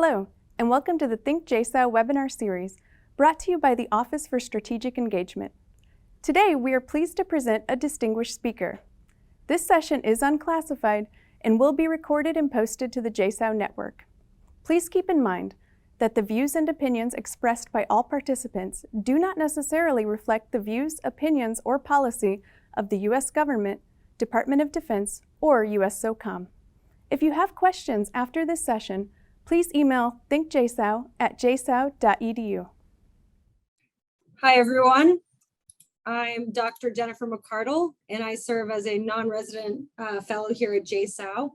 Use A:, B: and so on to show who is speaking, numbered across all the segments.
A: Hello, and welcome to the ThinkJSOU webinar series, brought to you by the Office for Strategic Engagement. Today, we are pleased to present a distinguished speaker. This session is unclassified and will be recorded and posted to the JSOU network. Please keep in mind that the views and opinions expressed by all participants do not necessarily reflect the views, opinions, or policy of the U.S. Government, Department of Defense, or USSOCOM. If you have questions after this session, please email thinkjsou@jsou.edu.
B: Hi, everyone. I'm Dr. Jennifer McArdle, and I serve as a non-resident fellow here at JSOU.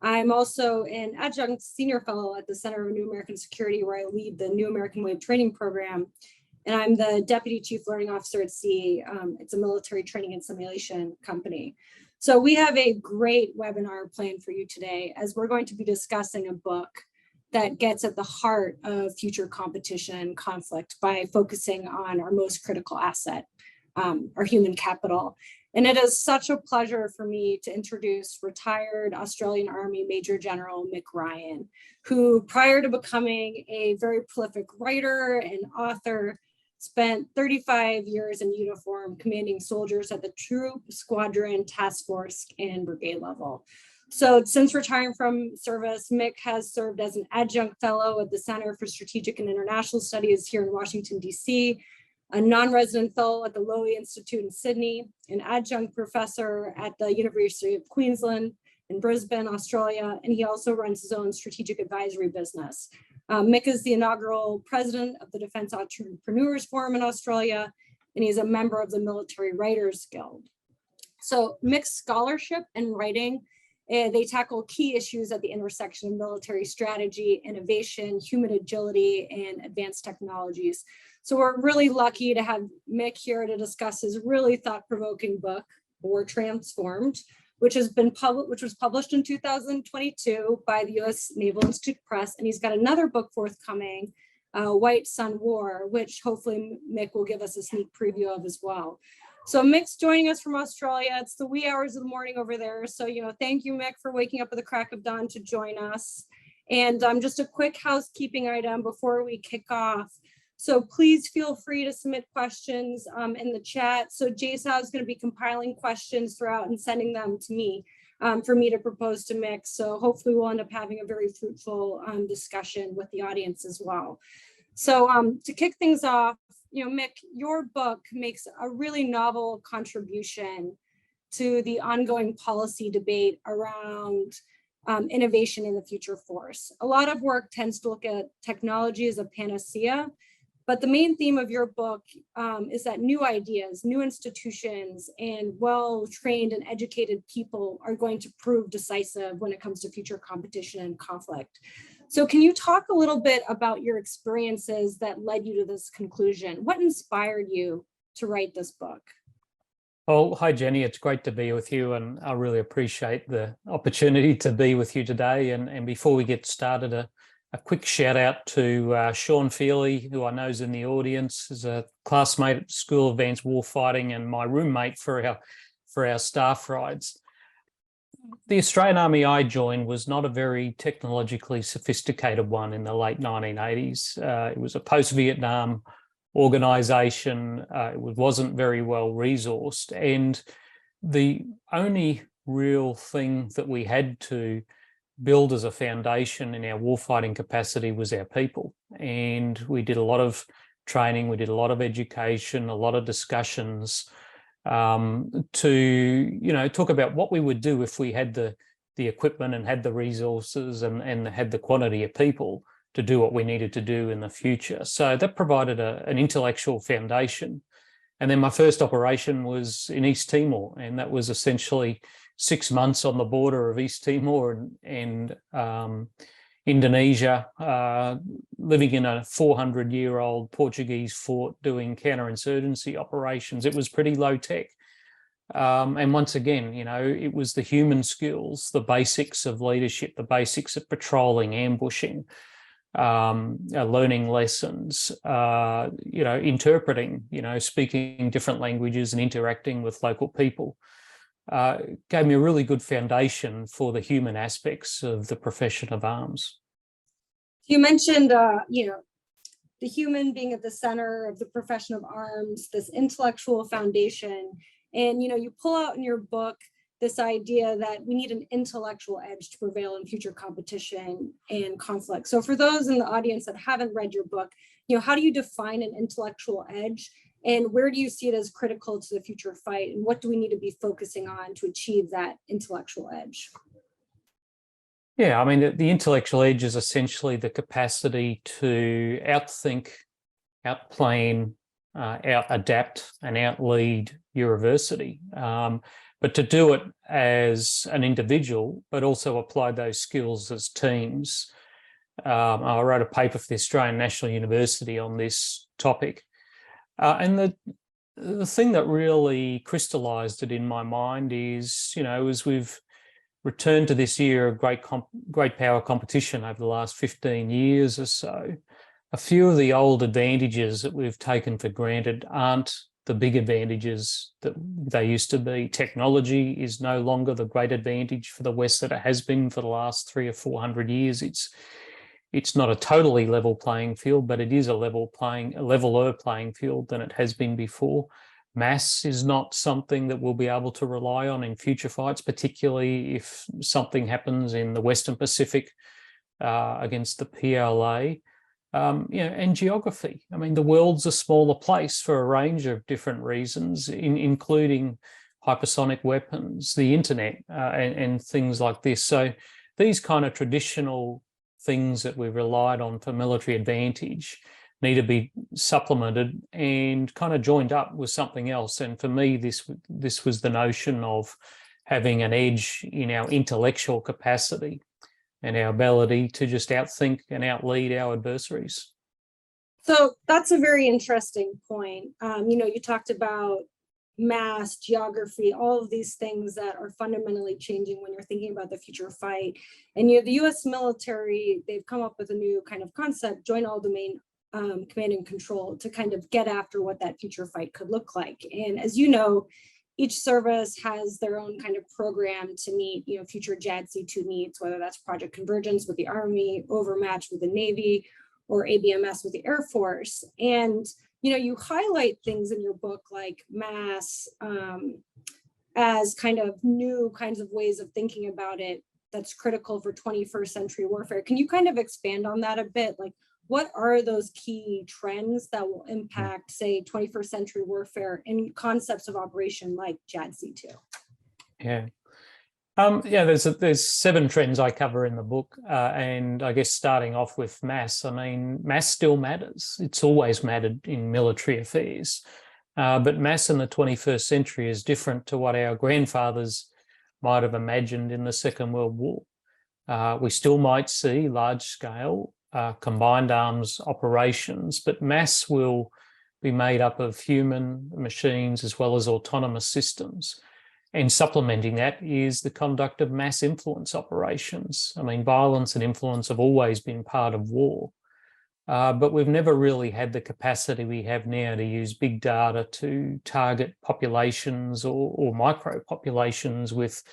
B: I'm also an adjunct senior fellow at the Center of New American Security, where I lead the New American Way of Training program. And I'm the Deputy Chief Learning Officer at CE. It's a military training and simulation company. So we have a great webinar planned for you today, as we're going to be discussing a book that gets at the heart of future competition and conflict by focusing on our most critical asset, our human capital. And it is such a pleasure for me to introduce retired Australian Army Major General Mick Ryan, who prior to becoming a very prolific writer and author, spent 35 years in uniform commanding soldiers at the troop, squadron, task force, and brigade level. So since retiring from service, Mick has served as an adjunct fellow at the Center for Strategic and International Studies here in Washington, D.C., a non-resident fellow at the Lowy Institute in Sydney, an adjunct professor at the University of Queensland in Brisbane, Australia, and he also runs his own strategic advisory business. Mick is the inaugural president of the Defense Entrepreneurs Forum in Australia, and he's a member of the Military Writers Guild. So Mick's scholarship and writing, they tackle key issues at the intersection of military strategy, innovation, human agility, and advanced technologies. So we're really lucky to have Mick here to discuss his really thought-provoking book, War Transformed, which was published in 2022 by the U.S. Naval Institute Press, and he's got another book forthcoming, White Sun War, which hopefully Mick will give us a sneak preview of as well. So Mick's joining us from Australia. It's the wee hours of the morning over there. So, thank you, Mick, for waking up at the crack of dawn to join us. And just a quick housekeeping item before we kick off. So please feel free to submit questions in the chat. So JSOU is going to be compiling questions throughout and sending them to me for me to propose to Mick. So hopefully we'll end up having a very fruitful discussion with the audience as well. So to kick things off, Mick, your book makes a really novel contribution to the ongoing policy debate around innovation in the future force. A lot of work tends to look at technology as a panacea, but the main theme of your book is that new ideas, new institutions, and well-trained and educated people are going to prove decisive when it comes to future competition and conflict. So can you talk a little bit about your experiences that led you to this conclusion? What inspired you to write this book?
C: Oh, hi, Jenny. It's great to be with you, and I really appreciate the opportunity to be with you today. And before we get started, a quick shout out to Sean Feely, who I know is in the audience, is a classmate at School of Advanced Warfighting and my roommate for our staff rides. The Australian Army I joined was not a very technologically sophisticated one in the late 1980s. It was a post-Vietnam organisation. It wasn't very well resourced, and the only real thing that we had to build as a foundation in our warfighting capacity was our people. And we did a lot of training, we did a lot of education, a lot of discussions to talk about what we would do if we had the equipment and had the resources and had the quantity of people to do what we needed to do in the future. So that provided an intellectual foundation. And then my first operation was in East Timor, and that was essentially 6 months on the border of East Timor and Indonesia, living in a 400-year-old Portuguese fort doing counterinsurgency operations. It was pretty low tech. And once again, it was the human skills, the basics of leadership, the basics of patrolling, ambushing, learning lessons, interpreting, speaking different languages and interacting with local people. Gave me a really good foundation for the human aspects of the profession of arms.
B: You mentioned, the human being at the center of the profession of arms, this intellectual foundation. And, you pull out in your book this idea that we need an intellectual edge to prevail in future competition and conflict. So for those in the audience that haven't read your book, how do you define an intellectual edge? And where do you see it as critical to the future fight? And what do we need to be focusing on to achieve that intellectual edge?
C: Yeah, I mean, the intellectual edge is essentially the capacity to outthink, outplan, out-adapt, and out-lead your adversity. But to do it as an individual, but also apply those skills as teams. I wrote a paper for the Australian National University on this topic. And the thing that really crystallised it in my mind is, as we've returned to this year of great power competition over the last 15 years or so, a few of the old advantages that we've taken for granted aren't the big advantages that they used to be. Technology is no longer the great advantage for the West that it has been for the last 300 or 400 years. It's not a totally level playing field, but it is a leveler playing field than it has been before. Mass is not something that we'll be able to rely on in future fights, particularly if something happens in the Western Pacific against the PLA. And geography. I mean, the world's a smaller place for a range of different reasons, including hypersonic weapons, the internet, and things like this. So these kind of traditional things that we've relied on for military advantage need to be supplemented and kind of joined up with something else. And for me, this was the notion of having an edge in our intellectual capacity and our ability to just outthink and outlead our adversaries.
B: So that's a very interesting point. You talked about mass, geography, all of these things that are fundamentally changing when you're thinking about the future fight. And the US military, they've come up with a new kind of concept, joint all-domain command and control, to kind of get after what that future fight could look like. And as you know, each service has their own kind of program to meet, future JSOU needs, whether that's Project Convergence with the Army, Overmatch with the Navy, or ABMS with the Air Force. And, you highlight things in your book like mass as kind of new kinds of ways of thinking about it that's critical for 21st century warfare. Can you kind of expand on that a bit? Like, what are those key trends that will impact, say, 21st century warfare and concepts of operation like JSOU?
C: Yeah. There's 7 trends I cover in the book, and I guess starting off with mass. I mean, mass still matters. It's always mattered in military affairs, but mass in the 21st century is different to what our grandfathers might have imagined in the Second World War. We still might see large-scale combined arms operations, but mass will be made up of human machines as well as autonomous systems. And supplementing that is the conduct of mass influence operations. I mean, violence and influence have always been part of war, but we've never really had the capacity we have now to use big data to target populations or micro populations with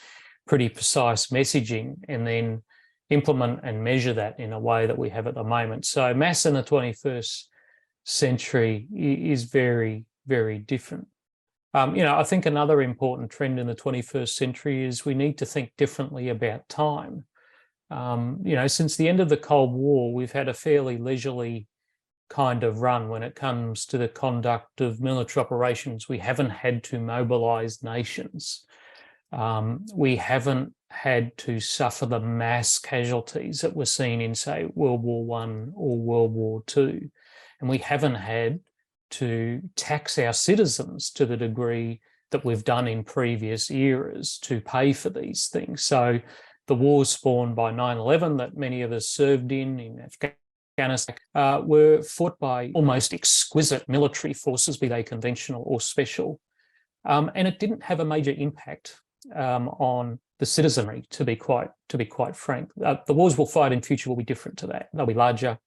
C: pretty precise messaging and then implement and measure that in a way that we have at the moment. So mass in the 21st century is very, very different. I think another important trend in the 21st century is we need to think differently about time. Since the end of the Cold War, we've had a fairly leisurely kind of run when it comes to the conduct of military operations. We haven't had to mobilize nations. We haven't had to suffer the mass casualties that were seen in, say, World War I or World War II. And we haven't had to tax our citizens to the degree that we've done in previous eras to pay for these things. So the wars spawned by 9/11 that many of us served in Afghanistan were fought by almost exquisite military forces, be they conventional or special. And it didn't have a major impact on the citizenry, to be quite frank. The wars we'll fight in future will be different to that. They'll be larger.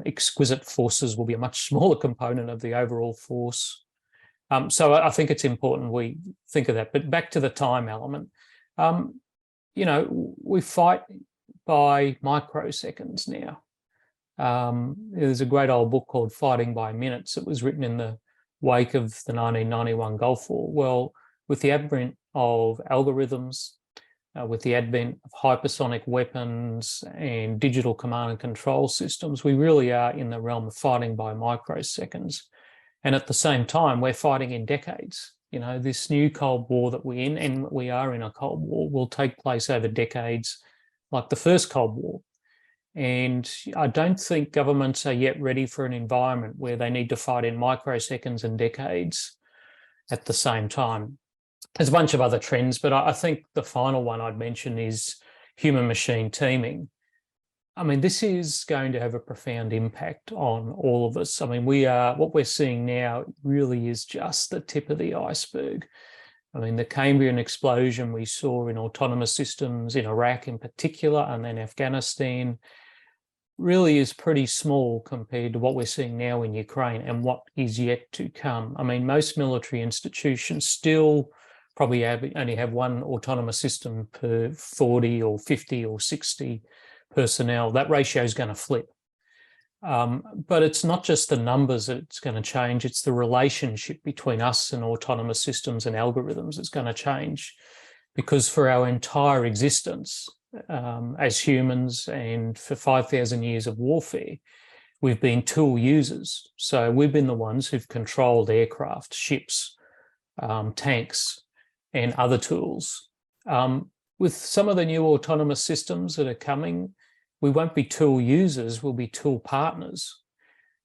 C: Exquisite forces will be a much smaller component of the overall force. So I think it's important we think of that. But back to the time element, we fight by microseconds now. There's a great old book called Fighting by Minutes. It was written in the wake of the 1991 Gulf War. Well, with the advent of algorithms, with the advent of hypersonic weapons and digital command and control systems, we really are in the realm of fighting by microseconds. And at the same time, we're fighting in decades. You know, this new Cold War that we're in, and we are in a Cold War, will take place over decades, like the first Cold War. And I don't think governments are yet ready for an environment where they need to fight in microseconds and decades at the same time. There's a bunch of other trends, but I think the final one I'd mention is human-machine teaming. I mean, this is going to have a profound impact on all of us. I mean, what we're seeing now really is just the tip of the iceberg. I mean, the Cambrian explosion we saw in autonomous systems in Iraq in particular, and then Afghanistan, really is pretty small compared to what we're seeing now in Ukraine and what is yet to come. I mean, most military institutions still probably only have one autonomous system per 40 or 50 or 60 personnel. That ratio is going to flip. But it's not just the numbers that's going to change, it's the relationship between us and autonomous systems and algorithms that's going to change. Because for our entire existence as humans and for 5,000 years of warfare, we've been tool users. So we've been the ones who've controlled aircraft, ships, tanks, and other tools. With some of the new autonomous systems that are coming, we won't be tool users, we'll be tool partners.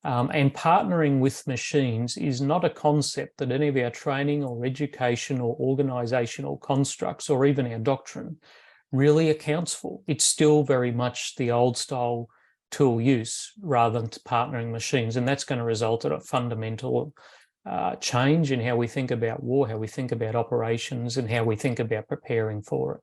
C: And partnering with machines is not a concept that any of our training or education or organisational constructs or even our doctrine really accounts for. It's still very much the old style tool use rather than partnering machines. And that's going to result in a fundamental change in how we think about war, how we think about operations, and how we think about preparing for it.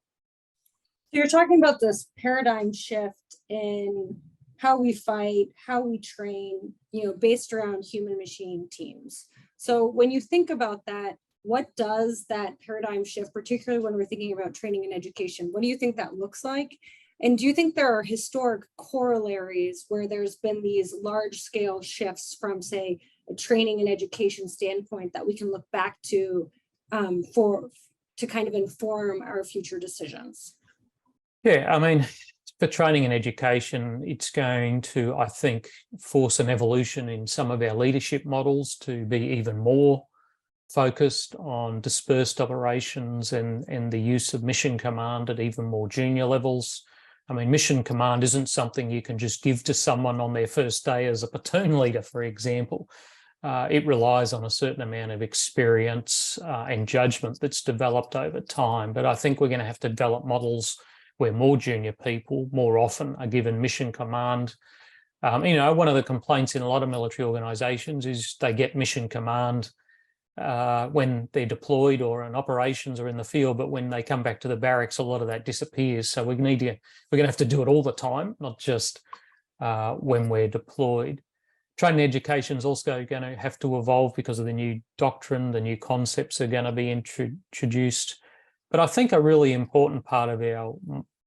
B: You're talking about this paradigm shift in how we fight, how we train, based around human machine teams. So when you think about that, what does that paradigm shift, particularly when we're thinking about training and education, what do you think that looks like? And do you think there are historic corollaries where there's been these large scale shifts from, say, a training and education standpoint that we can look back to to kind of inform our future decisions?
C: Yeah, I mean, for training and education, it's going to, I think, force an evolution in some of our leadership models to be even more focused on dispersed operations and the use of mission command at even more junior levels. I mean, mission command isn't something you can just give to someone on their first day as a platoon leader, for example. It relies on a certain amount of experience and judgment that's developed over time. But I think we're going to have to develop models where more junior people more often are given mission command. One of the complaints in a lot of military organisations is they get mission command when they're deployed or in operations or in the field, but when they come back to the barracks, a lot of that disappears. So we're going to have to do it all the time, not just when we're deployed. Training education is also going to have to evolve because of the new doctrine, the new concepts are going to be introduced. But I think a really important part of our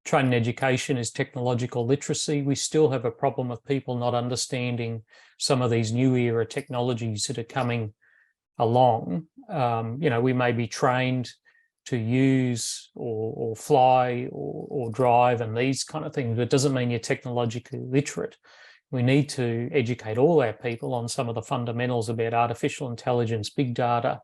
C: training education is technological literacy. We still have a problem of people not understanding some of these new era technologies that are coming along. We may be trained to use or fly or drive and these kind of things, but it doesn't mean you're technologically literate. We need to educate all our people on some of the fundamentals about artificial intelligence, big data,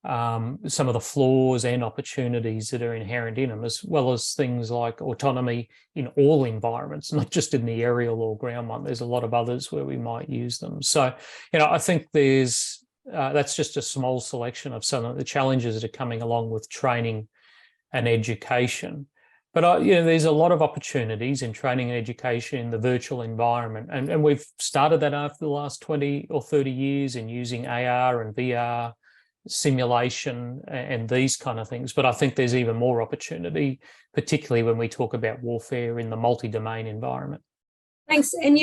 C: some of the flaws and opportunities that are inherent in them, as well as things like autonomy in all environments, not just in the aerial or ground one. There's a lot of others where we might use them. So, I think that's just a small selection of some of the challenges that are coming along with training and education. But there's a lot of opportunities in training and education in the virtual environment. And we've started that after the last 20 or 30 years in using AR and VR, simulation and these kind of things. But I think there's even more opportunity, particularly when we talk about warfare in the multi-domain environment.
B: Thanks. And,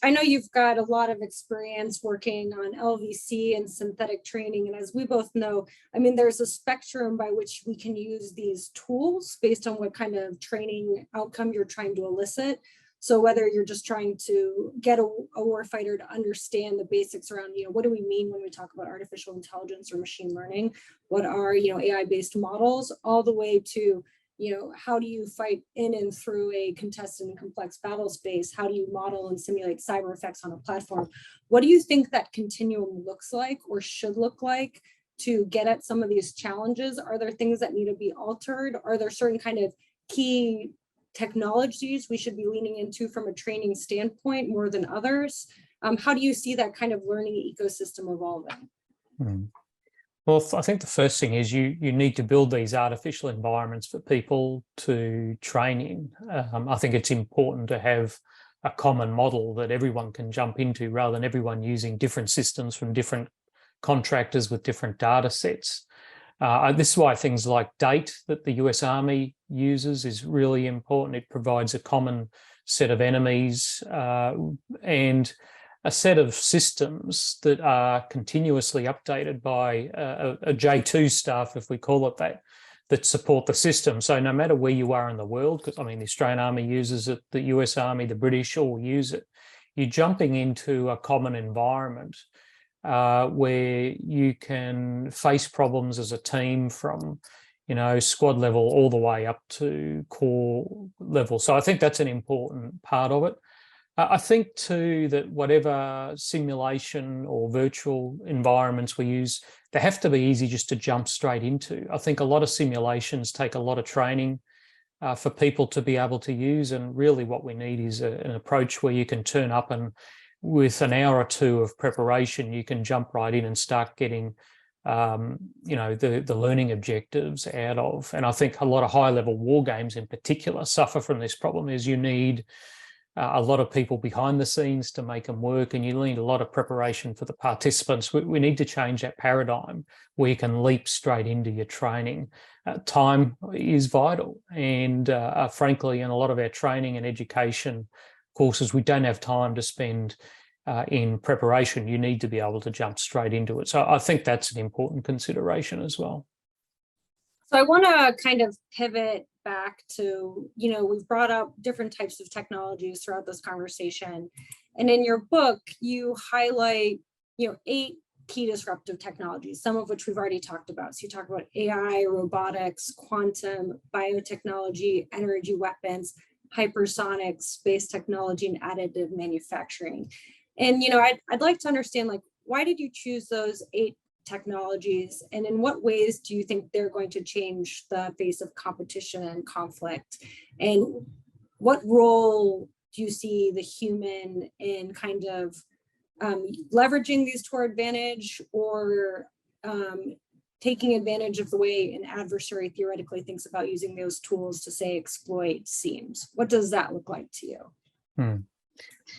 B: I know you've got a lot of experience working on LVC and synthetic training. And as we both know, there's a spectrum by which we can use these tools based on what kind of training outcome you're trying to elicit. So whether you're just trying to get a warfighter to understand the basics around, what do we mean when we talk about artificial intelligence or machine learning? What are, AI-based models, all the way to, how do you fight in and through a contested and complex battle space? How do you model and simulate cyber effects on a platform? What do you think that continuum looks like or should look like to get at some of these challenges? Are there things that need to be altered? Are there certain kind of key technologies we should be leaning into from a training standpoint more than others? How do you see that kind of learning ecosystem evolving?
C: Well, I think the first thing is you need to build these artificial environments for people to train in. I think it's important to have a common model that everyone can jump into rather than everyone using different systems from different contractors with different data sets. This is why things like DATE that the US Army uses is really important. It provides a common set of enemies and a set of systems that are continuously updated by a J2 staff, if we call it that support the system. So no matter where you are in the world, because the Australian Army uses it, the US Army, the British all use it, you're jumping into a common environment where you can face problems as a team from, squad level all the way up to core level. So I think that's an important part of it. I think too that whatever simulation or virtual environments we use, they have to be easy just to jump straight into. I think a lot of simulations take a lot of training for people to be able to use, and really what we need is an approach where you can turn up and with an hour or two of preparation, you can jump right in and start getting, the learning objectives out of. And I think a lot of high-level war games in particular suffer from this problem, is you need a lot of people behind the scenes to make them work, and you need a lot of preparation for the participants. We need to change that paradigm where you can leap straight into your training. Time is vital, and frankly, in a lot of our training and education courses, we don't have time to spend in preparation. You need to be able to jump straight into it. So I think that's an important consideration as well.
B: So I want to kind of pivot back to, we've brought up different types of technologies throughout this conversation. And in your book, you highlight, 8 key disruptive technologies, some of which we've already talked about. So you talk about AI, robotics, quantum, biotechnology, energy weapons, hypersonics, space technology, and additive manufacturing. And, I'd like to understand, why did you choose those 8 technologies, and in what ways do you think they're going to change the face of competition and conflict? And what role do you see the human in kind of leveraging these to our advantage, or taking advantage of the way an adversary theoretically thinks about using those tools to, say, exploit seams? What does that look like to you?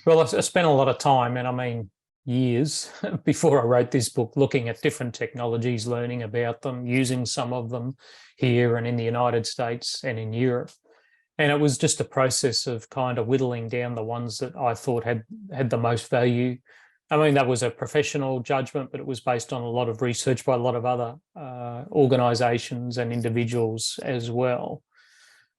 C: Well, I spent a lot of time, and years before I wrote this book, looking at different technologies, learning about them, using some of them here and in the United States and in Europe. And it was just a process of kind of whittling down the ones that I thought had the most value. That was a professional judgment, but it was based on a lot of research by a lot of other organisations and individuals as well.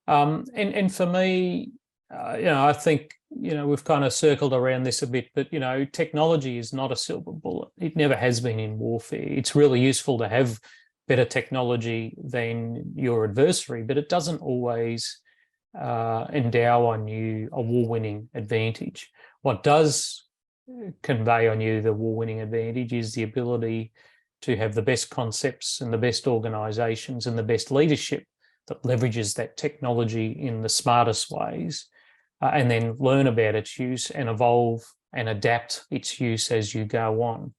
C: And for me, I think, we've kind of circled around this a bit, but, technology is not a silver bullet. It never has been in warfare. It's really useful to have better technology than your adversary, but it doesn't always endow on you a war-winning advantage. What does convey on you the war-winning advantage is the ability to have the best concepts and the best organisations and the best leadership that leverages that technology in the smartest ways, and then learn about its use and evolve and adapt its use as you go on.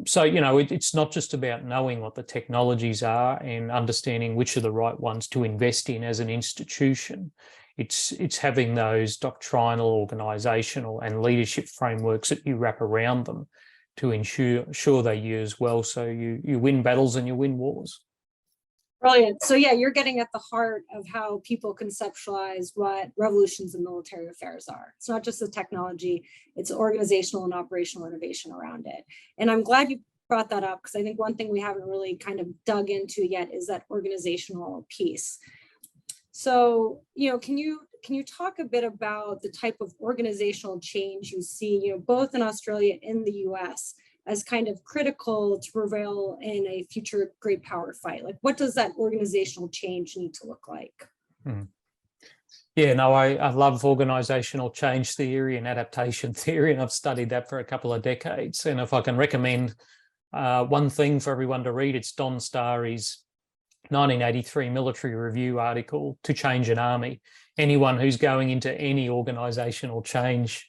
C: So, it's not just about knowing what the technologies are and understanding which are the right ones to invest in as an institution. It's having those doctrinal, organisational and leadership frameworks that you wrap around them to ensure they use well, so you win battles and you win wars.
B: Brilliant. So yeah, you're getting at the heart of how people conceptualize what revolutions in military affairs are. It's not just the technology, it's organizational and operational innovation around it. And I'm glad you brought that up, because I think one thing we haven't really kind of dug into yet is that organizational piece. So, can you talk a bit about the type of organizational change you see, both in Australia and the US as kind of critical to prevail in a future great power fight? Like, what does that organizational change need to look like?
C: Yeah, no, I love organizational change theory and adaptation theory, and I've studied that for a couple of decades. And if I can recommend one thing for everyone to read, it's Don Starry's 1983 Military Review article, To Change an Army. Anyone who's going into any organizational change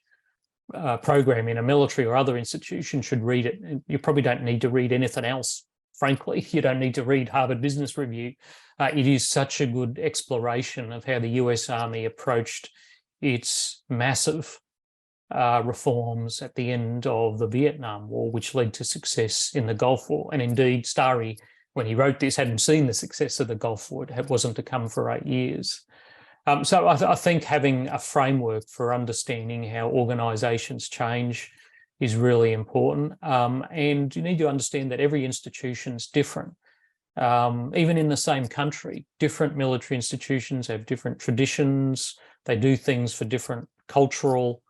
C: program in a military or other institution should read it. And you probably don't need to read anything else. Frankly, you don't need to read Harvard Business Review. It is such a good exploration of how the US Army approached its massive reforms at the end of the Vietnam War, which led to success in the Gulf War. And indeed, Starry, when he wrote this, hadn't seen the success of the Gulf War. It wasn't to come for 8 years. So I think having a framework for understanding how organisations change is really important. And you need to understand that every institution's different. Even in the same country, different military institutions have different traditions. They do things for different cultural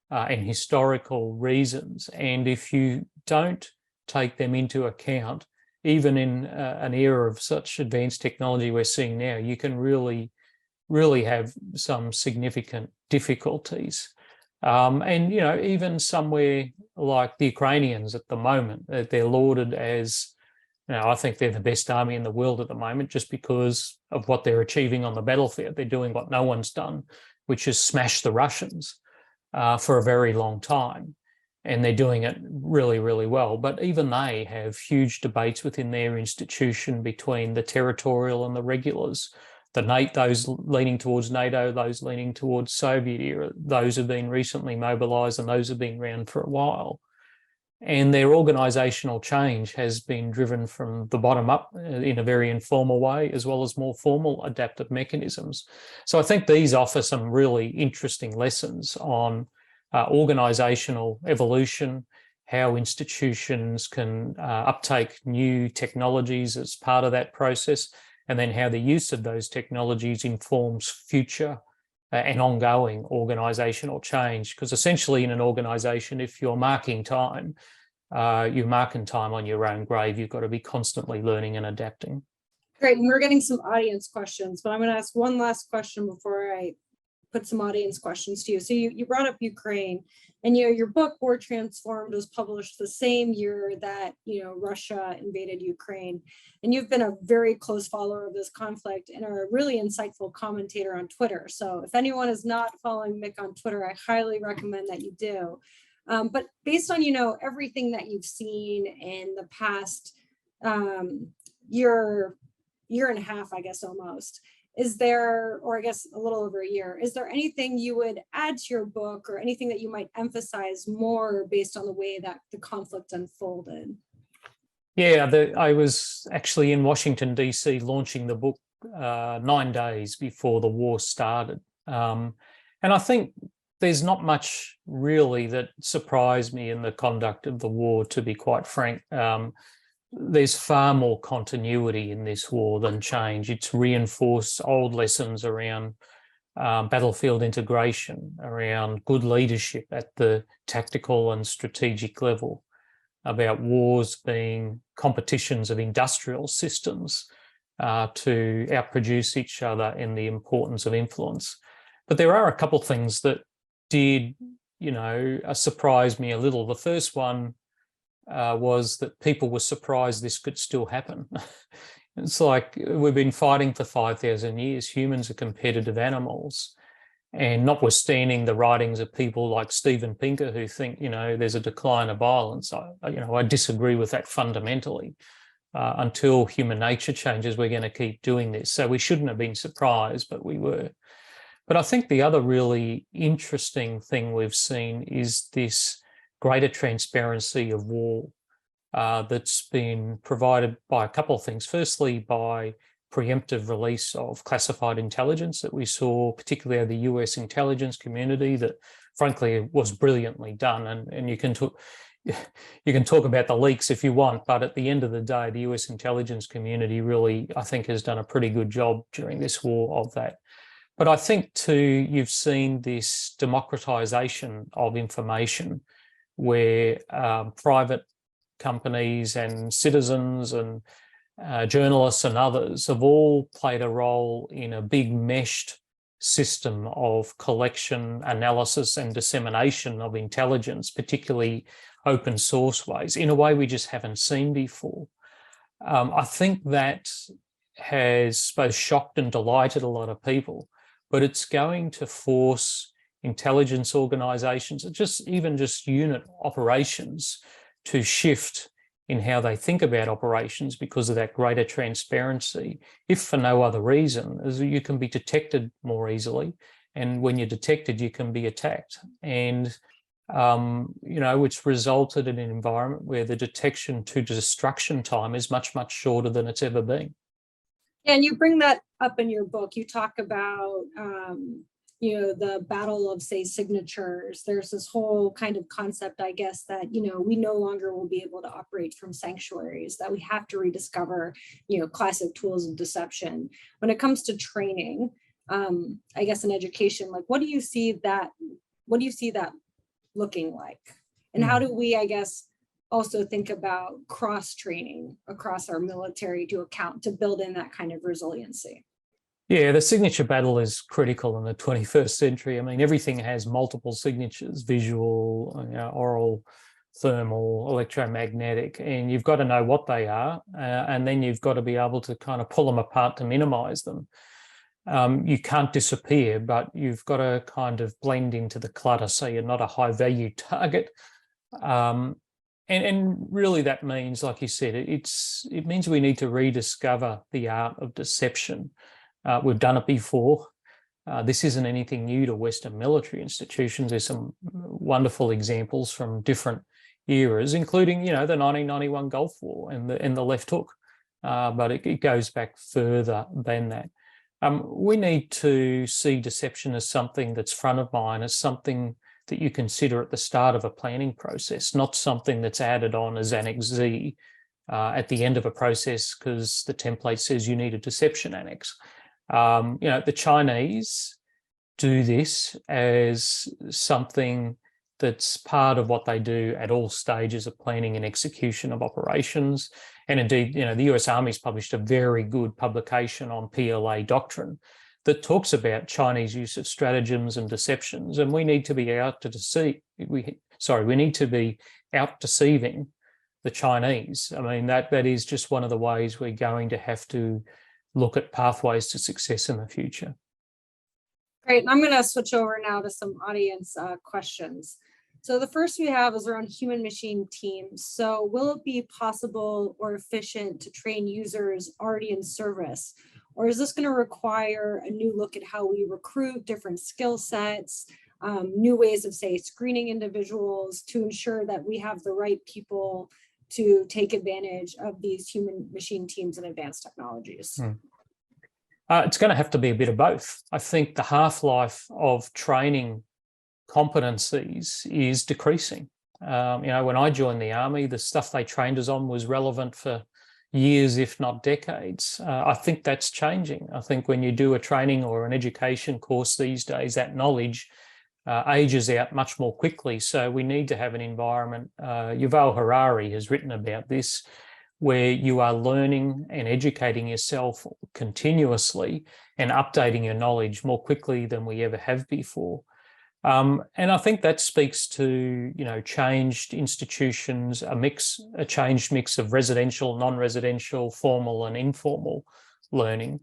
C: and historical reasons. And if you don't take them into account, even in an era of such advanced technology we're seeing now, you can really have some significant difficulties. And, even somewhere like the Ukrainians at the moment, they're lauded as, I think they're the best army in the world at the moment just because of what they're achieving on the battlefield. They're doing what no one's done, which is smash the Russians for a very long time. And they're doing it really, really well. But even they have huge debates within their institution between the territorial and the regulars. Those leaning towards NATO, those leaning towards Soviet era, those have been recently mobilised and those have been around for a while. And their organisational change has been driven from the bottom up in a very informal way, as well as more formal adaptive mechanisms. So I think these offer some really interesting lessons on organisational evolution, how institutions can uptake new technologies as part of that process, and then how the use of those technologies informs future and ongoing organisational change. Because essentially in an organisation, if you're marking time, you're marking time on your own grave. You've got to be constantly learning and adapting.
B: Great, and we're getting some audience questions, but I'm going to ask one last question before I put some audience questions to you. So you brought up Ukraine, and your book War Transformed was published the same year that Russia invaded Ukraine, and you've been a very close follower of this conflict and are a really insightful commentator on Twitter. So if anyone is not following Mick on Twitter, I highly recommend that you do. But based on everything that you've seen in the past year and a half, I guess almost, is there, or I guess a little over a year, is there anything you would add to your book or anything that you might emphasize more based on the way that the conflict unfolded? Yeah,
C: I was actually in Washington, D.C. launching the book 9 days before the war started. And I think there's not much really that surprised me in the conduct of the war, to be quite frank. There's far more continuity in this war than change. It's reinforced old lessons around battlefield integration, around good leadership at the tactical and strategic level, about wars being competitions of industrial systems to outproduce each other in the importance of influence. But there are a couple of things that did, surprise me a little. The first one was that people were surprised this could still happen. It's like we've been fighting for 5,000 years. Humans are competitive animals. And notwithstanding the writings of people like Steven Pinker who think, there's a decline of violence, I disagree with that fundamentally. Until human nature changes, we're going to keep doing this. So we shouldn't have been surprised, but we were. But I think the other really interesting thing we've seen is this greater transparency of war that's been provided by a couple of things. Firstly, by preemptive release of classified intelligence that we saw, particularly the US intelligence community, that frankly was brilliantly done. And you can you can talk about the leaks if you want, but at the end of the day, the US intelligence community really, I think, has done a pretty good job during this war of that. But I think too, you've seen this democratization of information where private companies and citizens and journalists and others have all played a role in a big meshed system of collection, analysis and dissemination of intelligence, particularly open source ways, in a way we just haven't seen before. I think that has both shocked and delighted a lot of people, but it's going to force intelligence organizations, even just unit operations, to shift in how they think about operations because of that greater transparency, if for no other reason, as you can be detected more easily. And when you're detected, you can be attacked. And, it's resulted in an environment where the detection to destruction time is much, much shorter than it's ever been.
B: And you bring that up in your book. You talk about, the battle of, say, signatures. There's this whole kind of concept, I guess, that, we no longer will be able to operate from sanctuaries, that we have to rediscover, classic tools of deception. When it comes to training, I guess in education, like, what do you see that looking like? And how do we, I guess, also think about cross-training across our military to build in that kind of resiliency?
C: Yeah, the signature battle is critical in the 21st century. I mean, everything has multiple signatures: visual, oral, thermal, electromagnetic, and you've got to know what they are, and then you've got to be able to kind of pull them apart to minimize them. You can't disappear, but you've got to kind of blend into the clutter so you're not a high-value target. And really that means, like you said, it means we need to rediscover the art of deception. We've done it before. This isn't anything new to Western military institutions. There's some wonderful examples from different eras, including, the 1991 Gulf War and the left hook. But it goes back further than that. We need to see deception as something that's front of mind, as something that you consider at the start of a planning process, not something that's added on as Annex Z at the end of a process because the template says you need a deception annex. The Chinese do this as something that's part of what they do at all stages of planning and execution of operations. And indeed, the US Army's published a very good publication on PLA doctrine that talks about Chinese use of stratagems and deceptions. And we need to be out to deceive. We need to be out deceiving the Chinese. I mean, that is just one of the ways we're going to have to look at pathways to success in the future.
B: Great. I'm going to switch over now to some audience questions. So the first we have is around human-machine teams. So will it be possible or efficient to train users already in service? Or is this going to require a new look at how we recruit different skill sets, new ways of, say, screening individuals to ensure that we have the right people to take advantage of these human-machine teams and advanced technologies?
C: It's going to have to be a bit of both. I think the half-life of training competencies is decreasing. When I joined the Army, the stuff they trained us on was relevant for years, if not decades. I think that's changing. I think when you do a training or an education course these days, that knowledge ages out much more quickly. So we need to have an environment, Yuval Harari has written about this, where you are learning and educating yourself continuously and updating your knowledge more quickly than we ever have before. And I think that speaks to, changed institutions, a changed mix of residential, non-residential, formal and informal learning.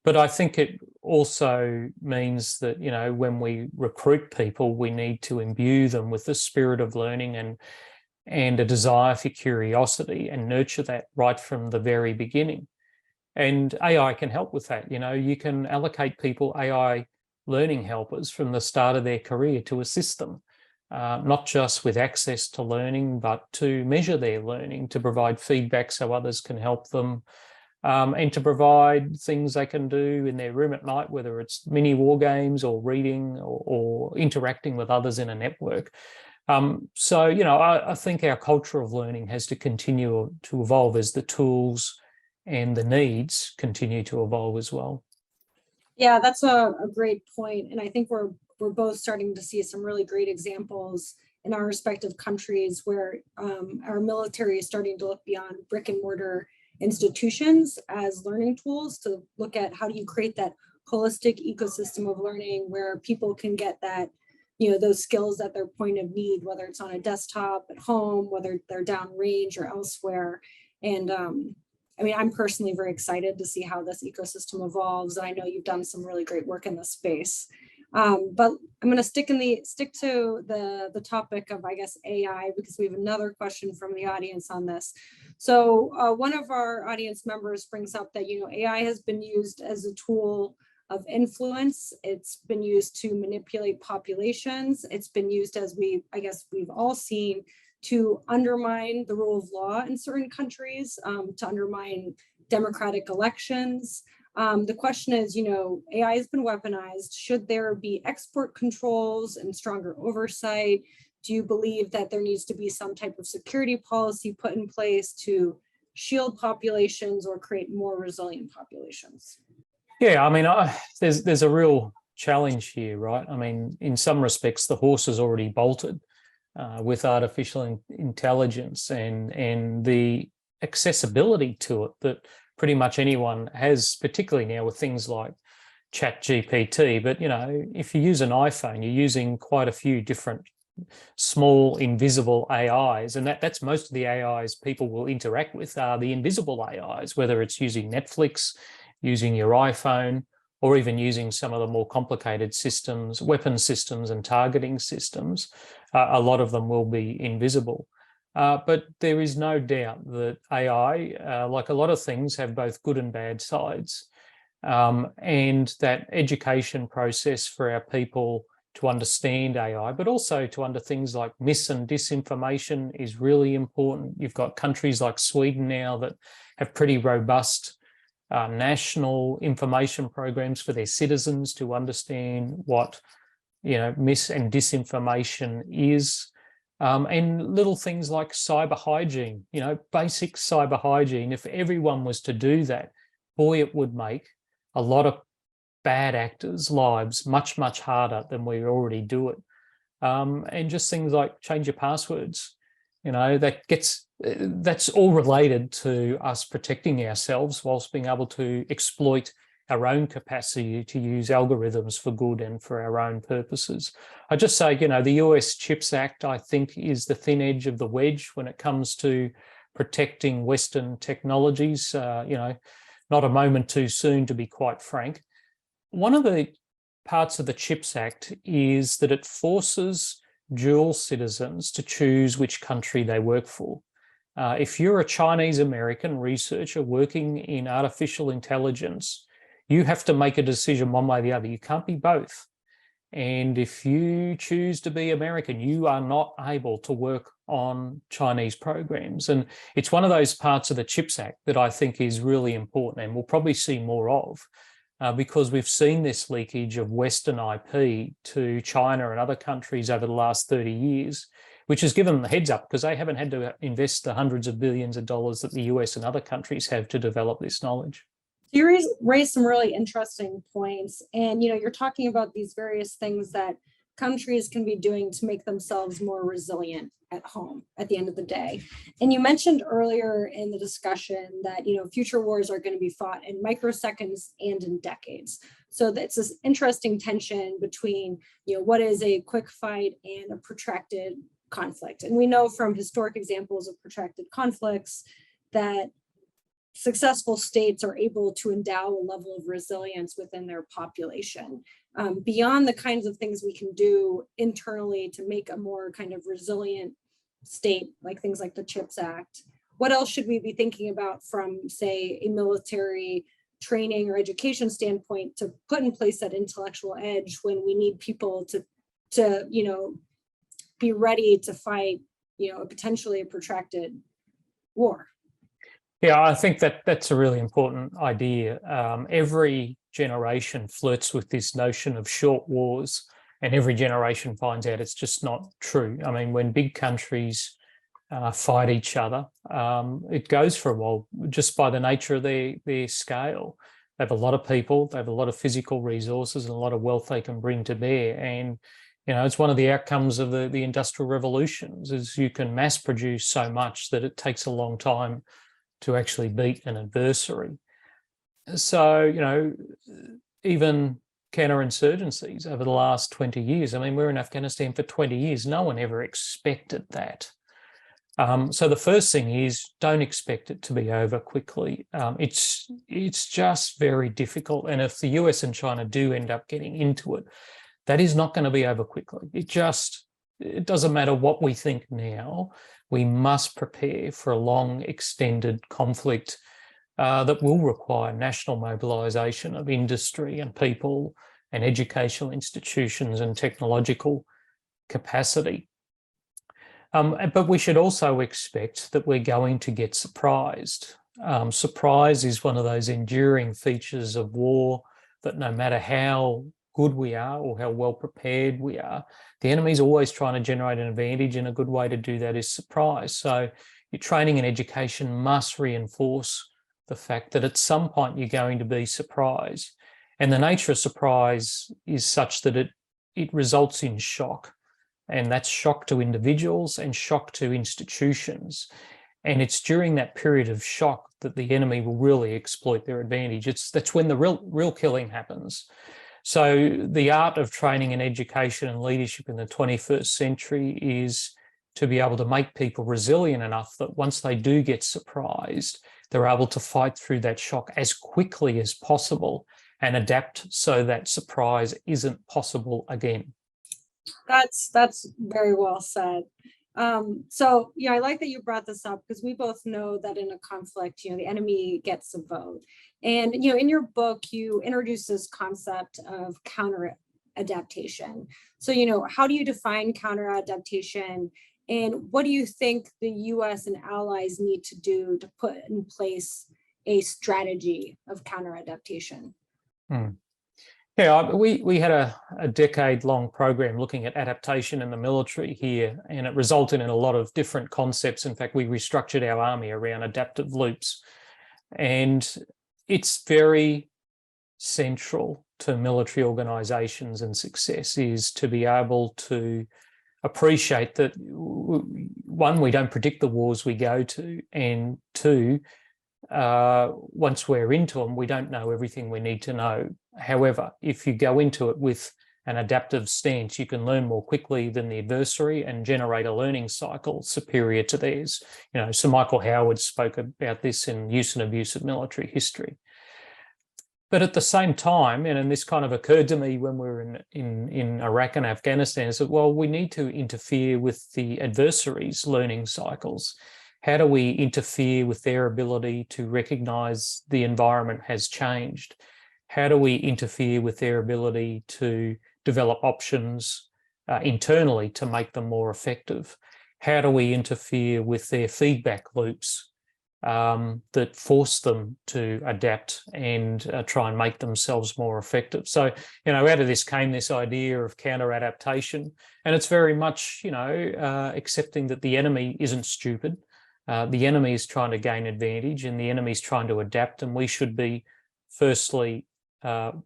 C: But I think it also means that, when we recruit people, we need to imbue them with the spirit of learning and a desire for curiosity and nurture that right from the very beginning. And AI can help with that. You can allocate people AI learning helpers from the start of their career to assist them, not just with access to learning, but to measure their learning, to provide feedback so others can help them, and to provide things they can do in their room at night, whether it's mini war games or reading or interacting with others in a network. So, I think our culture of learning has to continue to evolve as the tools and the needs continue to evolve as well.
B: Yeah, that's a great point. And I think we're both starting to see some really great examples in our respective countries where our military is starting to look beyond brick and mortar institutions as learning tools to look at how do you create that holistic ecosystem of learning where people can get that, those skills at their point of need, whether it's on a desktop at home, whether they're downrange or elsewhere. And I'm personally very excited to see how this ecosystem evolves. I know you've done some really great work in this space. But I'm going to stick to the topic of, I guess, AI, because we have another question from the audience on this. So one of our audience members brings up that, AI has been used as a tool of influence. It's been used to manipulate populations. It's been used, as we've all seen, to undermine the rule of law in certain countries, to undermine democratic elections. The question is, AI has been weaponized. Should there be export controls and stronger oversight? Do you believe that there needs to be some type of security policy put in place to shield populations or create more resilient populations?
C: Yeah, there's a real challenge here, right? In some respects, the horse has already bolted with artificial intelligence and the accessibility to it that pretty much anyone has, particularly now with things like ChatGPT. But, if you use an iPhone, you're using quite a few different small invisible AIs, and that's most of the AIs people will interact with are the invisible AIs, whether it's using Netflix, using your iPhone, or even using some of the more complicated systems, weapon systems and targeting systems. A lot of them will be invisible. But there is no doubt that AI, like a lot of things, have both good and bad sides. And that education process for our people to understand AI, but also to under things like mis and disinformation is really important. You've got countries like Sweden now that have pretty robust national information programs for their citizens to understand what, mis and disinformation is. And little things like cyber hygiene, basic cyber hygiene. If everyone was to do that, boy, it would make a lot of bad actors' lives much, much harder than we already do it. And just things like change your passwords, that's all related to us protecting ourselves whilst being able to exploit our own capacity to use algorithms for good and for our own purposes. I just say, the US CHIPS Act, I think, is the thin edge of the wedge when it comes to protecting Western technologies. Not a moment too soon, to be quite frank. One of the parts of the CHIPS Act is that it forces dual citizens to choose which country they work for. If you're a Chinese American researcher working in artificial intelligence, you have to make a decision one way or the other. You can't be both. And if you choose to be American, you are not able to work on Chinese programs. And it's one of those parts of the CHIPS Act that I think is really important and we'll probably see more of because we've seen this leakage of Western IP to China and other countries over the last 30 years, which has given them the heads up because they haven't had to invest the hundreds of billions of dollars that the US and other countries have to develop this knowledge.
B: You raised some really interesting points. And, you're talking about these various things that countries can be doing to make themselves more resilient at home at the end of the day. And you mentioned earlier in the discussion that, future wars are going to be fought in microseconds and in decades. So that's this interesting tension between, what is a quick fight and a protracted conflict. And we know from historic examples of protracted conflicts that successful states are able to endow a level of resilience within their population. Beyond the kinds of things we can do internally to make a more kind of resilient state, like things like the CHIPS Act, what else should we be thinking about from, say, a military training or education standpoint to put in place that intellectual edge when we need people to be ready to fight, potentially a protracted war?
C: Yeah, I think that's a really important idea. Every generation flirts with this notion of short wars. and every generation finds out it's just not true. I mean, when big countries fight each other, it goes for a while just by the nature of their scale. They have a lot of people, they have a lot of physical resources and a lot of wealth they can bring to bear. And, you know, it's one of the outcomes of the industrial revolutions is you can mass produce so much that it takes a long time to actually beat an adversary. So, you know, even counterinsurgencies over the last 20 years, I mean, we're in Afghanistan for 20 years. No one ever expected that. So the first thing is don't expect it to be over quickly. It's just very difficult. And if the US and China do end up getting into it, that is not going to be over quickly. It doesn't matter what we think now. We must prepare for a long, extended conflict that will require national mobilisation of industry and people and educational institutions and technological capacity. But we should also expect that we're going to get surprised. Surprise is one of those enduring features of war that no matter how good we are or how well prepared we are, the enemy's always trying to generate an advantage, and a good way to do that is surprise. So your training and education must reinforce the fact that at some point you're going to be surprised. And the nature of surprise is such that it results in shock. And that's shock to individuals and shock to institutions. And it's during that period of shock that the enemy will really exploit their advantage. That's when the real killing happens. So the art of training and education and leadership in the 21st century is to be able to make people resilient enough that once they do get surprised, they're able to fight through that shock as quickly as possible and adapt so that surprise isn't possible again.
B: That's very well said. So, yeah, I like that you brought this up because we both know that in a conflict, you know, the enemy gets a vote. And, you know, in your book, you introduce this concept of counter adaptation. So, you know, how do you define counter adaptation? And what do you think the US and allies need to do to put in place a strategy of counter adaptation?
C: Yeah, we had a decade-long program looking at adaptation in the military here, and it resulted in a lot of different concepts. In fact, we restructured our army around adaptive loops, and it's very central to military organisations and success is to be able to appreciate that, one, we don't predict the wars we go to, and two, once we're into them, we don't know everything we need to know. However, if you go into it with an adaptive stance, you can learn more quickly than the adversary and generate a learning cycle superior to theirs. You know, Sir Michael Howard spoke about this in Use and Abuse of Military History. But at the same time, and this kind of occurred to me when we were in Iraq and Afghanistan, is that, well, we need to interfere with the adversary's learning cycles. How do we interfere with their ability to recognise the environment has changed? How do we interfere with their ability to develop options internally to make them more effective? How do we interfere with their feedback loops that force them to adapt and try and make themselves more effective? So, you know, out of this came this idea of counter-adaptation, and it's very much, you know, accepting that the enemy isn't stupid. The enemy is trying to gain advantage and the enemy is trying to adapt, and we should be, firstly,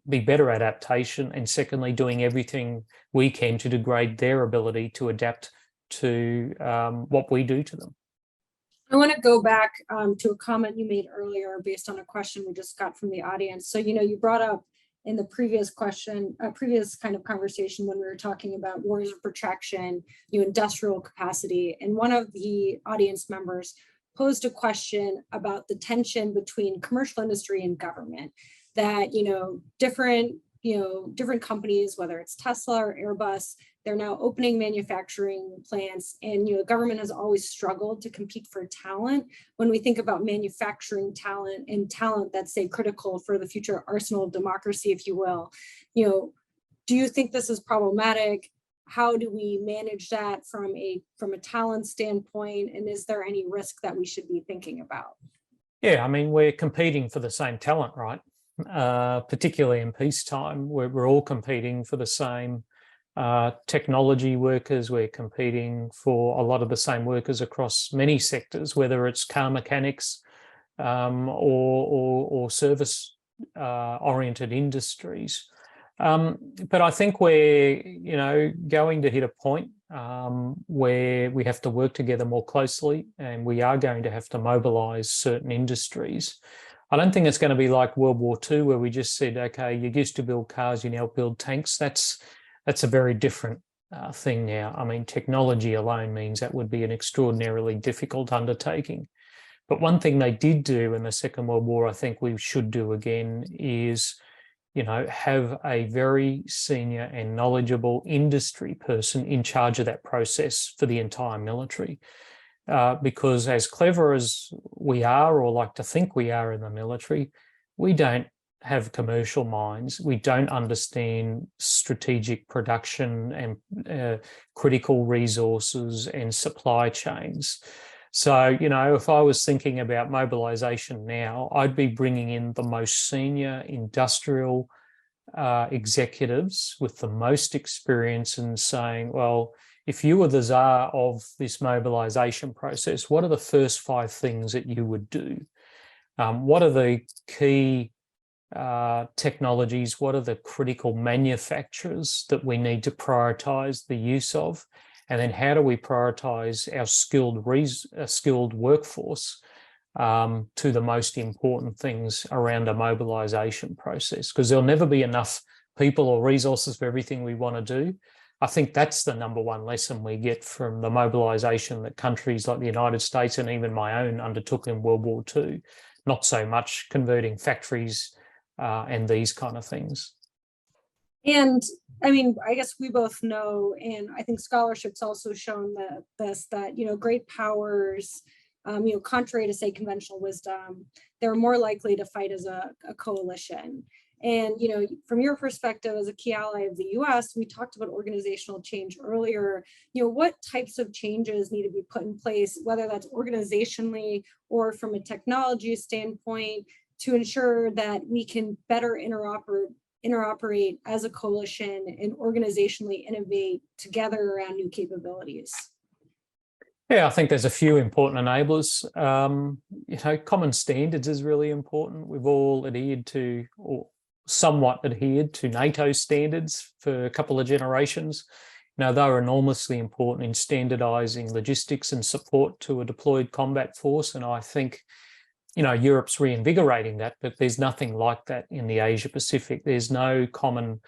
C: be better at adaptation, and secondly, doing everything we can to degrade their ability to adapt to what we do to them.
B: I want to go back to a comment you made earlier based on a question we just got from the audience. So, you know, you brought up in the previous question, previous kind of conversation when we were talking about wars of protraction, industrial capacity, and one of the audience members posed a question about the tension between commercial industry and government, that, different companies, whether it's Tesla or Airbus, they're now opening manufacturing plants, and government has always struggled to compete for talent. When we think about manufacturing talent and talent that's, say, critical for the future arsenal of democracy, if you will, do you think this is problematic? How do we manage that from a talent standpoint? And is there any risk that we should be thinking about?
C: Yeah, I mean, we're competing for the same talent, right? Particularly in peacetime, we're all competing for the same technology workers. We're competing for a lot of the same workers across many sectors, whether it's car mechanics or service oriented industries. But I think we're, going to hit a point where we have to work together more closely, and we are going to have to mobilise certain industries. I don't think it's going to be like World War II, where we just said, okay, you used to build cars, you now build tanks. That's a very different thing now. I mean, technology alone means that would be an extraordinarily difficult undertaking. But one thing they did do in the Second World War, I think we should do again, is have a very senior and knowledgeable industry person in charge of that process for the entire military. Because as clever as we are, or like to think we are in the military, we don't have commercial minds. We don't understand strategic production and critical resources and supply chains. So, if I was thinking about mobilisation now, I'd be bringing in the most senior industrial executives with the most experience and saying, well, if you were the czar of this mobilisation process, what are the first 5 things that you would do? What are the key technologies? What are the critical manufacturers that we need to prioritise the use of? And then how do we prioritise our skilled workforce to the most important things around a mobilisation process? Because there'll never be enough people or resources for everything we want to do. I think that's the number one lesson we get from the mobilisation that countries like the United States and even my own undertook in World War II, not so much converting factories and these kind of things.
B: And I mean, I guess we both know, and I think scholarship's also shown that great powers, contrary to, say, conventional wisdom, they're more likely to fight as a coalition. And, from your perspective as a key ally of the US, we talked about organizational change earlier. What types of changes need to be put in place, whether that's organizationally or from a technology standpoint, to ensure that we can better interoperate as a coalition and organizationally innovate together around new capabilities?
C: Yeah, I think there's a few important enablers. Common standards is really important. We've all adhered to, or somewhat adhered to, NATO standards for a couple of generations. They're enormously important in standardising logistics and support to a deployed combat force. And I think Europe's reinvigorating that, but there's nothing like that in the Asia Pacific. There's no common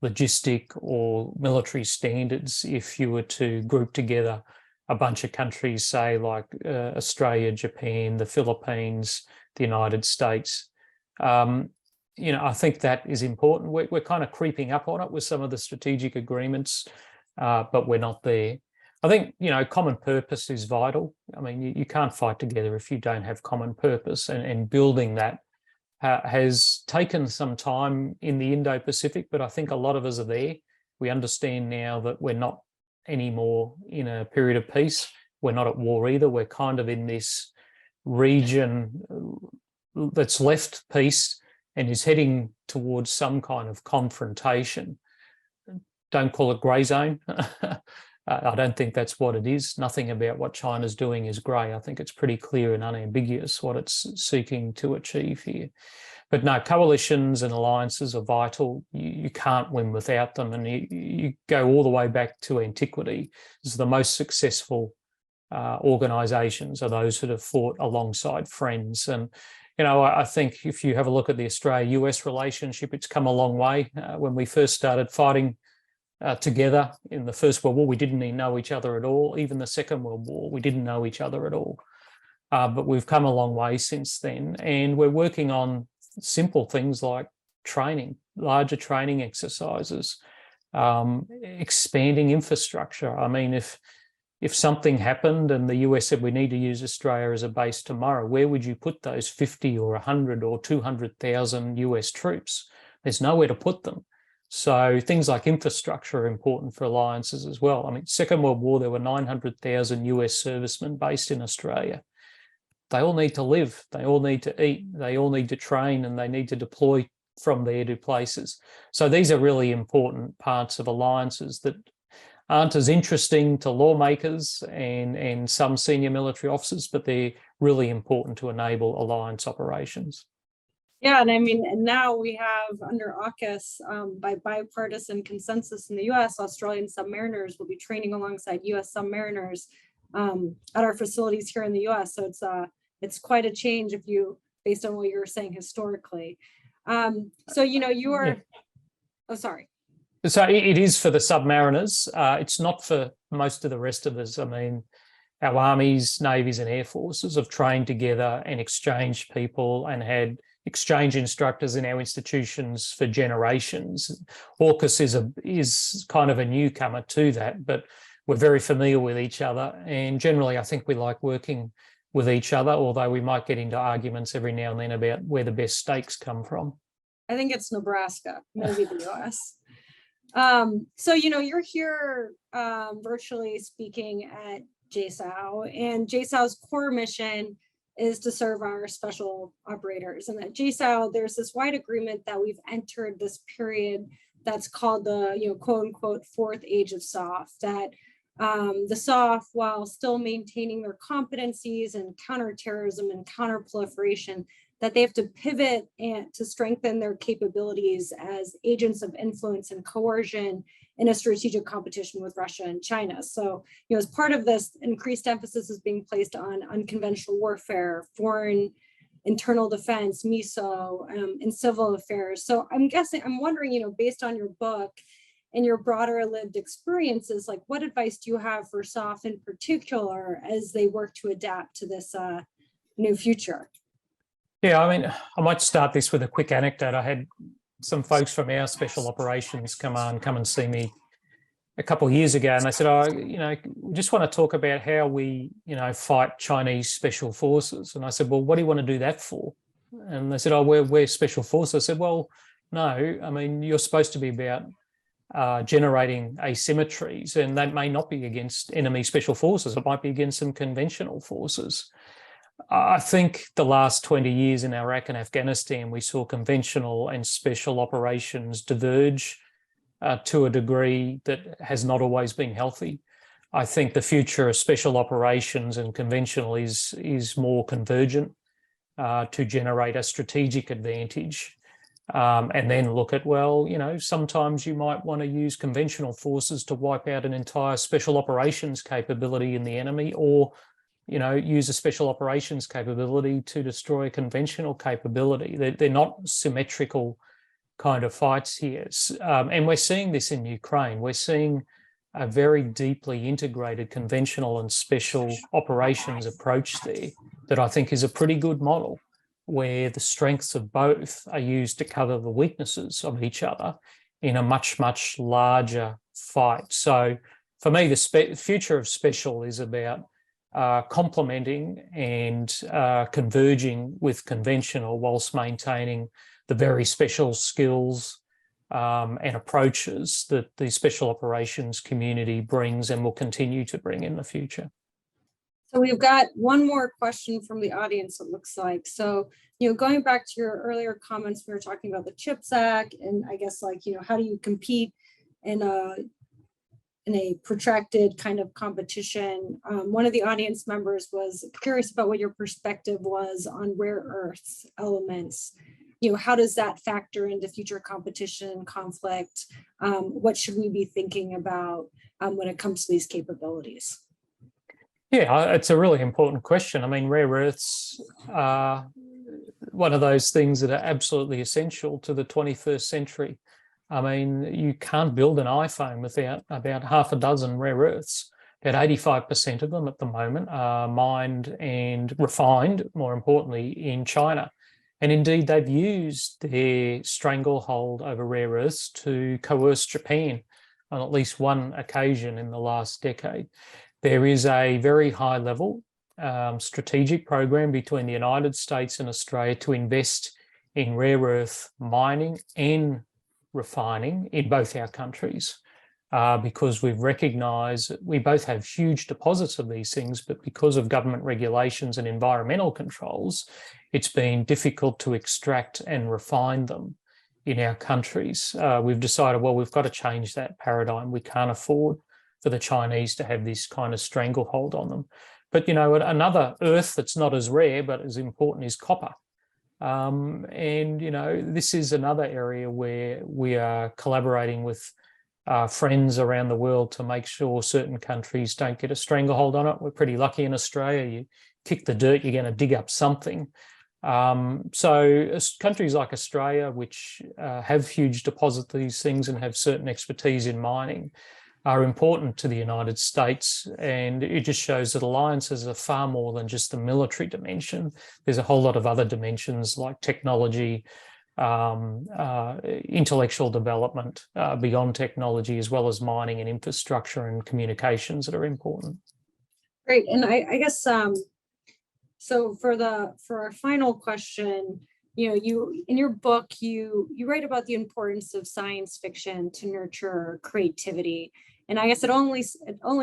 C: logistic or military standards if you were to group together a bunch of countries, say like Australia, Japan, the Philippines, the United States. I think that is important. We're kind of creeping up on it with some of the strategic agreements, but we're not there. I think, common purpose is vital. I mean, you can't fight together if you don't have common purpose, and building that has taken some time in the Indo-Pacific, but I think a lot of us are there. We understand now that we're not anymore in a period of peace. We're not at war either. We're kind of in this region that's left peace and is heading towards some kind of confrontation. Don't call it grey zone. I don't think that's what it is. Nothing about what China's doing is grey. I think it's pretty clear and unambiguous what it's seeking to achieve here. But no, coalitions and alliances are vital. You can't win without them. And you go all the way back to antiquity. This is the most successful organisations are those that have fought alongside friends. And, I think if you have a look at the Australia-US relationship, it's come a long way. When we first started fighting together in the First World War, we didn't even know each other at all. Even the Second World War, we didn't know each other at all. But we've come a long way since then. And we're working on simple things like training, larger training exercises, expanding infrastructure. I mean, if something happened and the US said we need to use Australia as a base tomorrow, where would you put those 50 or 100 or 200,000 US troops? There's nowhere to put them. So things like infrastructure are important for alliances as well. I mean, Second World War, there were 900,000 US servicemen based in Australia. They all need to live, they all need to eat, they all need to train, and they need to deploy from there to places. So these are really important parts of alliances that aren't as interesting to lawmakers and some senior military officers, but they're really important to enable alliance operations.
B: Yeah, and I mean, and now we have under AUKUS, by bipartisan consensus in the US, Australian submariners will be training alongside US submariners at our facilities here in the US. So it's quite a change if you, based on what you were saying historically. So, you know, you are, oh, sorry.
C: So it is for the submariners. It's not for most of the rest of us. I mean, our armies, navies and air forces have trained together and exchanged people and had exchange instructors in our institutions for generations. AUKUS is kind of a newcomer to that, but we're very familiar with each other. And generally, I think we like working with each other, although we might get into arguments every now and then about where the best steaks come from.
B: I think it's Nebraska, maybe the US. So, you know, you're here virtually speaking at JSOU, and JSOU's core mission is to serve our special operators. And at JSOU, there's this wide agreement that we've entered this period that's called the, you know, quote unquote, fourth age of SOF, that the SOF, while still maintaining their competencies in counterterrorism and counterproliferation, that they have to pivot and to strengthen their capabilities as agents of influence and coercion in a strategic competition with Russia and China. So, you know, as part of this, increased emphasis is being placed on unconventional warfare, foreign internal defense, MISO, and civil affairs. So I'm wondering, you know, based on your book and your broader lived experiences, like what advice do you have for SOF in particular as they work to adapt to this new future?
C: Yeah, I mean, I might start this with a quick anecdote. I had some folks from our special operations come and see me a couple of years ago, and they said, "Oh, you know, we just want to talk about how we, you know, fight Chinese special forces." And I said, "Well, what do you want to do that for?" And they said, "Oh, we're special forces." I said, "Well, no. I mean, you're supposed to be about generating asymmetries, and that may not be against enemy special forces. It might be against some conventional forces." I think the last 20 years in Iraq and Afghanistan, we saw conventional and special operations diverge to a degree that has not always been healthy. I think the future of special operations and conventional is more convergent to generate a strategic advantage. And then look at, well, you know, sometimes you might want to use conventional forces to wipe out an entire special operations capability in the enemy, or you know, use a special operations capability to destroy a conventional capability. They're not symmetrical kind of fights here. And we're seeing this in Ukraine. We're seeing a very deeply integrated conventional and special operations approach there that I think is a pretty good model, where the strengths of both are used to cover the weaknesses of each other in a much, much larger fight. So for me, the future of special is about complementing and converging with conventional whilst maintaining the very special skills and approaches that the special operations community brings and will continue to bring in the future.
B: So we've got one more question from the audience, it looks like. So, you know, going back to your earlier comments, we were talking about the CHIPS Act, and I guess, like, you know, how do you compete in a protracted kind of competition? One of the audience members was curious about what your perspective was on rare earths elements. You know, how does that factor into future competition, conflict? What should we be thinking about when it comes to these capabilities?
C: Yeah, it's a really important question. I mean, rare earths are one of those things that are absolutely essential to the 21st century. I mean, you can't build an iPhone without about half a dozen rare earths. About 85% of them at the moment are mined and refined, more importantly, in China. And indeed, they've used their stranglehold over rare earths to coerce Japan on at least one occasion in the last decade. There is a very high level strategic program between the United States and Australia to invest in rare earth mining and refining in both our countries, because we've recognised that we both have huge deposits of these things, but because of government regulations and environmental controls, it's been difficult to extract and refine them. in our countries. We've decided, well, we've got to change that paradigm. We can't afford for the Chinese to have this kind of stranglehold on them. But, you know, another earth that's not as rare but as important is copper. And, you know, this is another area where we are collaborating with friends around the world to make sure certain countries don't get a stranglehold on it. We're pretty lucky in Australia. You kick the dirt, you're going to dig up something. So countries like Australia, which have huge deposits of these things and have certain expertise in mining, are important to the United States. And it just shows that alliances are far more than just the military dimension. There's a whole lot of other dimensions like technology, intellectual development beyond technology, as well as mining and infrastructure and communications that are important.
B: Great. And I guess, so for our final question, you know, you in your book, you write about the importance of science fiction to nurture creativity. And I guess it only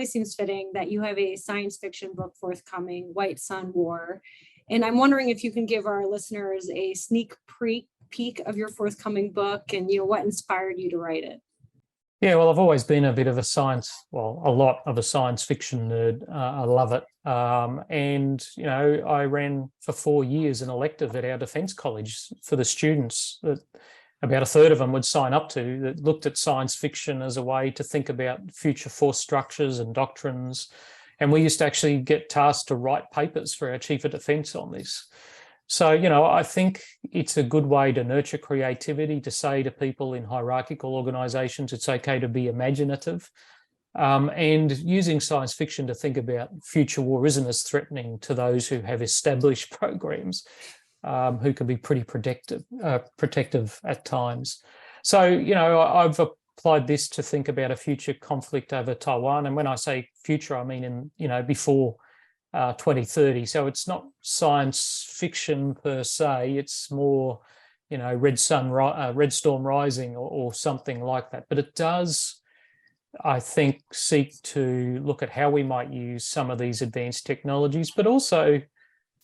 B: seems fitting that you have a science fiction book forthcoming, White Sun War. And I'm wondering if you can give our listeners a sneak peek of your forthcoming book and, you know, what inspired you to write it.
C: Yeah, well, I've always been a bit of a lot of a science fiction nerd. I love it. And, you know, I ran for 4 years an elective at our Defence College for the students that about a third of them would sign up to, that looked at science fiction as a way to think about future force structures and doctrines. And we used to actually get tasked to write papers for our Chief of Defence on this. So, you know, I think it's a good way to nurture creativity, to say to people in hierarchical organisations, it's okay to be imaginative. And using science fiction to think about future war isn't as threatening to those who have established programs, who can be pretty protective at times. So, you know, I've applied this to think about a future conflict over Taiwan. And when I say future, I mean in, you know, before 2030. So it's not science fiction per se. It's more, you know, Red Storm Rising or something like that. But it does, I think, seek to look at how we might use some of these advanced technologies, but also,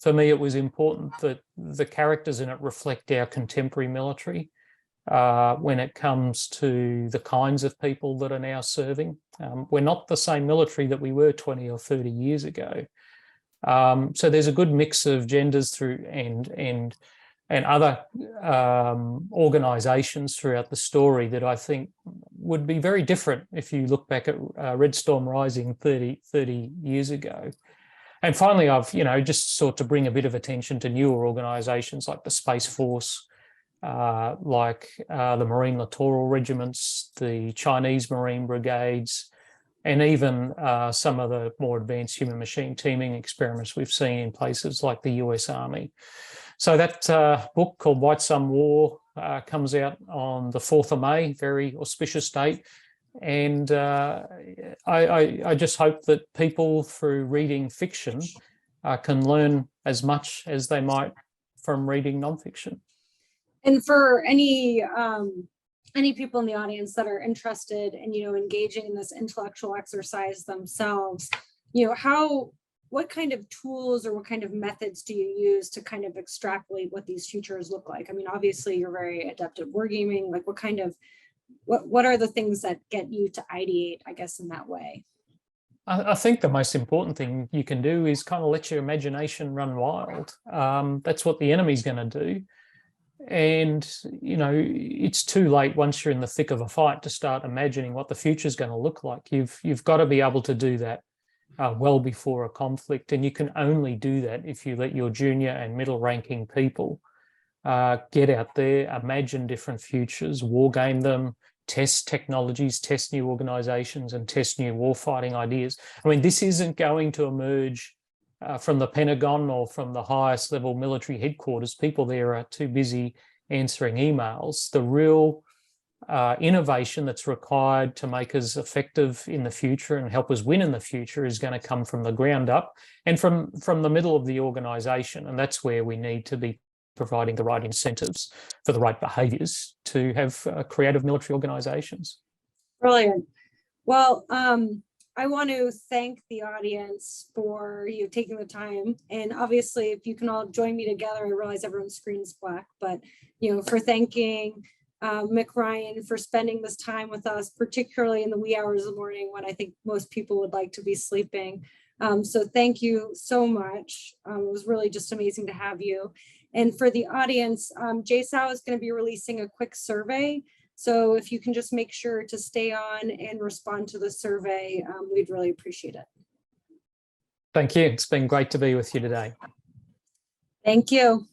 C: for me, it was important that the characters in it reflect our contemporary military when it comes to the kinds of people that are now serving. We're not the same military that we were 20 or 30 years ago. So there's a good mix of genders through and other organisations throughout the story that I think would be very different if you look back at Red Storm Rising 30 years ago. And finally, I've, you know, just sought to bring a bit of attention to newer organisations like the Space Force, like the Marine Littoral Regiments, the Chinese Marine Brigades, and even some of the more advanced human-machine teaming experiments we've seen in places like the US Army. So that book called White Sun War comes out on the 4th of May, very auspicious date. And I just hope that people, through reading fiction, can learn as much as they might from reading nonfiction.
B: And for any people in the audience that are interested in, you know, engaging in this intellectual exercise themselves, you know, what kind of tools or what kind of methods do you use to kind of extrapolate what these futures look like? I mean, obviously you're very adept at wargaming. Like, what are the things that get you to ideate, I guess, in that way?
C: I think the most important thing you can do is kind of let your imagination run wild. That's what the enemy's going to do. And, you know, it's too late once you're in the thick of a fight to start imagining what the future is going to look like. You've got to be able to do that well before a conflict. And you can only do that if you let your junior and middle ranking people get out there, imagine different futures, war game them, test technologies, test new organizations, and test new warfighting ideas. I mean, this isn't going to emerge from the Pentagon or from the highest level military headquarters. People there are too busy answering emails. The real innovation that's required to make us effective in the future and help us win in the future is going to come from the ground up and from the middle of the organization. And that's where we need to be providing the right incentives for the right behaviours to have creative military organisations.
B: Brilliant. Well, I want to thank the audience for you taking the time. And obviously, if you can all join me together, I realize everyone's screen is black, but, you know, for thanking Mick Ryan for spending this time with us, particularly in the wee hours of the morning when I think most people would like to be sleeping. So thank you so much. It was really just amazing to have you. And for the audience, JSOU is going to be releasing a quick survey. So if you can just make sure to stay on and respond to the survey, we'd really appreciate it.
C: Thank you. It's been great to be with you today.
B: Thank you.